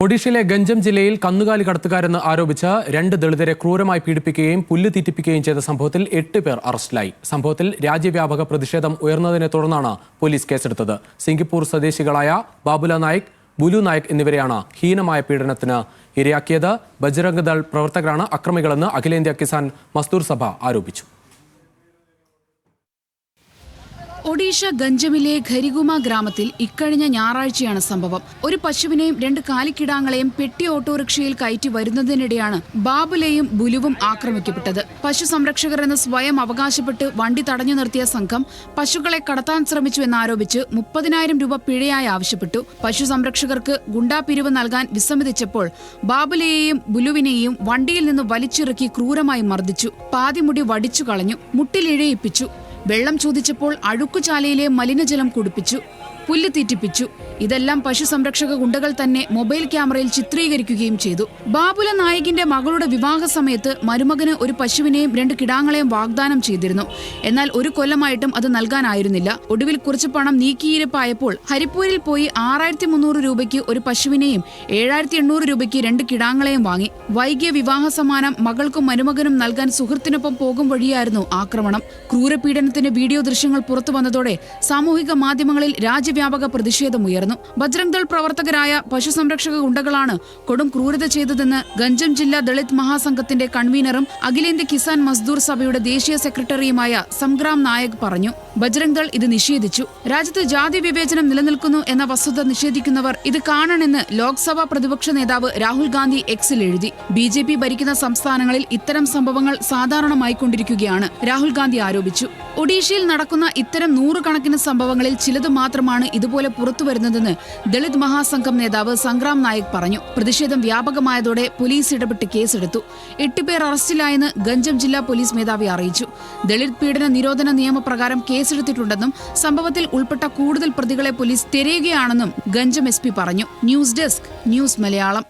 ഒഡീഷയിലെ ഗഞ്ചം ജില്ലയിൽ കന്നുകാലി കടത്തുകാരെന്ന് ആരോപിച്ച് 2 ദളിതരെ ക്രൂരമായി പീഡിപ്പിക്കുകയും പുല്ല് തീറ്റിപ്പിക്കുകയും ചെയ്ത സംഭവത്തിൽ 8 പേർ അറസ്റ്റിലായി. സംഭവത്തിൽ രാജ്യവ്യാപക പ്രതിഷേധം ഉയർന്നതിനെ തുടർന്നാണ് പോലീസ് കേസെടുത്തത്. സിംഗപ്പൂർ സ്വദേശികളായ ബാബുല നായിക്, ബുലു നായിക് എന്നിവരെയാണ് ഹീനമായ പീഡനത്തിന് ഇരയാക്കിയത്. ബജ്രംഗ് ദൾ പ്രവർത്തകരാണ് അക്രമികളെന്ന് അഖിലേന്ത്യാ കിസാൻ മസ്ദൂർ സഭ ആരോപിച്ചു. ഒഡീഷ ഗഞ്ചമിലെ ഖരിഗുമ ഗ്രാമത്തിൽ ഇക്കഴിഞ്ഞ ഞായറാഴ്ചയാണ് സംഭവം. ഒരു പശുവിനെയും 2 കാലിക്കിടാങ്ങളെയും പെട്ടി ഓട്ടോറിക്ഷയിൽ കയറ്റി വരുന്നതിനിടെയാണ് ബാബുലയും ബുലുവും ആക്രമിക്കപ്പെട്ടത്. പശു സംരക്ഷകർ എന്ന് സ്വയം അവകാശപ്പെട്ട് വണ്ടി തടഞ്ഞു നിർത്തിയ സംഘം പശുക്കളെ കടത്താൻ ശ്രമിച്ചു എന്നാരോപിച്ച് 30,000 രൂപ പിഴയായി ആവശ്യപ്പെട്ടു. പശു സംരക്ഷകർക്ക് ഗുണ്ടാപിരിവ് നൽകാൻ വിസമ്മതിച്ചപ്പോൾ ബാബുലയെയും ബുലുവിനെയും വണ്ടിയിൽ നിന്ന് വലിച്ചിറക്കി ക്രൂരമായി മർദ്ദിച്ചു. പാതിമുടി വടിച്ചു കളഞ്ഞു, മുട്ടിലിഴയിപ്പിച്ചു. വെള്ളം ചോദിച്ചപ്പോൾ അഴുക്കുചാലയിലെ മലിനജലം കുടിപ്പിച്ചു, പുല്ല് തീറ്റിപ്പിച്ചു. ഇതെല്ലാം പശു സംരക്ഷക ഗുണ്ടകൾ തന്നെ മൊബൈൽ ക്യാമറയിൽ ചിത്രീകരിക്കുകയും ചെയ്തു. ബാബുല നായികിന്റെ മകളുടെ വിവാഹ സമയത്ത് മരുമകന് ഒരു പശുവിനെയും 2 കിടാങ്ങളെയും വാഗ്ദാനം ചെയ്തിരുന്നു. എന്നാൽ 1 കൊല്ലമായിട്ടും അത് നൽകാനായിരുന്നില്ല. ഒടുവിൽ കുറച്ച് പണം നീക്കിയിരിപ്പായപ്പോൾ ഹരിപ്പൂരിൽ പോയി 6,300 രൂപയ്ക്ക് ഒരു പശുവിനെയും 7,800 രൂപയ്ക്ക് 2 കിടാങ്ങളെയും വാങ്ങി. വൈകിയ വിവാഹ സമ്മാനം മകൾക്കും മരുമകനും നൽകാൻ സുഹൃത്തിനൊപ്പം പോകും വഴിയായിരുന്നു ആക്രമണം. ക്രൂരപീഡനത്തിന്റെ വീഡിയോ ദൃശ്യങ്ങൾ പുറത്തു വന്നതോടെ സാമൂഹിക മാധ്യമങ്ങളിൽ രാജ്യവ്യാപക പ്രതിഷേധമുയർന്നു. ബജ്രംഗ് ദൾ പ്രവർത്തകരായ പശു സംരക്ഷക ഗുണ്ടകളാണ് കൊടും ക്രൂരത ചെയ്തതെന്ന് ഗഞ്ചം ജില്ലാ ദളിത് മഹാസംഘത്തിന്റെ കൺവീനറും അഖിലേന്ത്യാ കിസാൻ മസ്ദൂർ സഭയുടെ ദേശീയ സെക്രട്ടറിയുമായ സംഗ്രാം നായക് പറഞ്ഞു. ബജ്രംഗ് ദൾ ഇത് നിഷേധിച്ചു. രാജ്യത്ത് ജാതി വിവേചനം നിലനിൽക്കുന്നു എന്ന വസ്തുത നിഷേധിക്കുന്നവർ ഇത് കാണണമെന്ന് ലോക്സഭാ പ്രതിപക്ഷ നേതാവ് രാഹുൽ ഗാന്ധി എക്സിൽ എഴുതി. BJP ഭരിക്കുന്ന സംസ്ഥാനങ്ങളിൽ ഇത്തരം സംഭവങ്ങൾ സാധാരണമായിക്കൊണ്ടിരിക്കുകയാണ് രാഹുൽ ഗാന്ധി ആരോപിച്ചു. ഒഡീഷയിൽ നടക്കുന്ന ഇത്തരം 100 കണക്കിന് സംഭവങ്ങളിൽ ചിലത് മാത്രമാണ് ഇതുപോലെ പുറത്തുവരുന്നതെന്ന് ദളിത് മഹാസംഘം നേതാവ് സംഗ്രാം നായക് പറഞ്ഞു. പ്രതിഷേധം വ്യാപകമായതോടെ പോലീസ് ഇടപെട്ട് കേസെടുത്തു. 8 പേർ അറസ്റ്റിലായെന്ന് ഗഞ്ചം ജില്ലാ പോലീസ് മേധാവി അറിയിച്ചു. ദളിത് പീഡന നിരോധന നിയമപ്രകാരം കേസെടുത്തിട്ടുണ്ടെന്നും സംഭവത്തിൽ ഉൾപ്പെട്ട കൂടുതൽ പ്രതികളെ പോലീസ് തിരയുകയാണെന്നും ഗഞ്ചം SP പറഞ്ഞു. News desk, news Malayalam.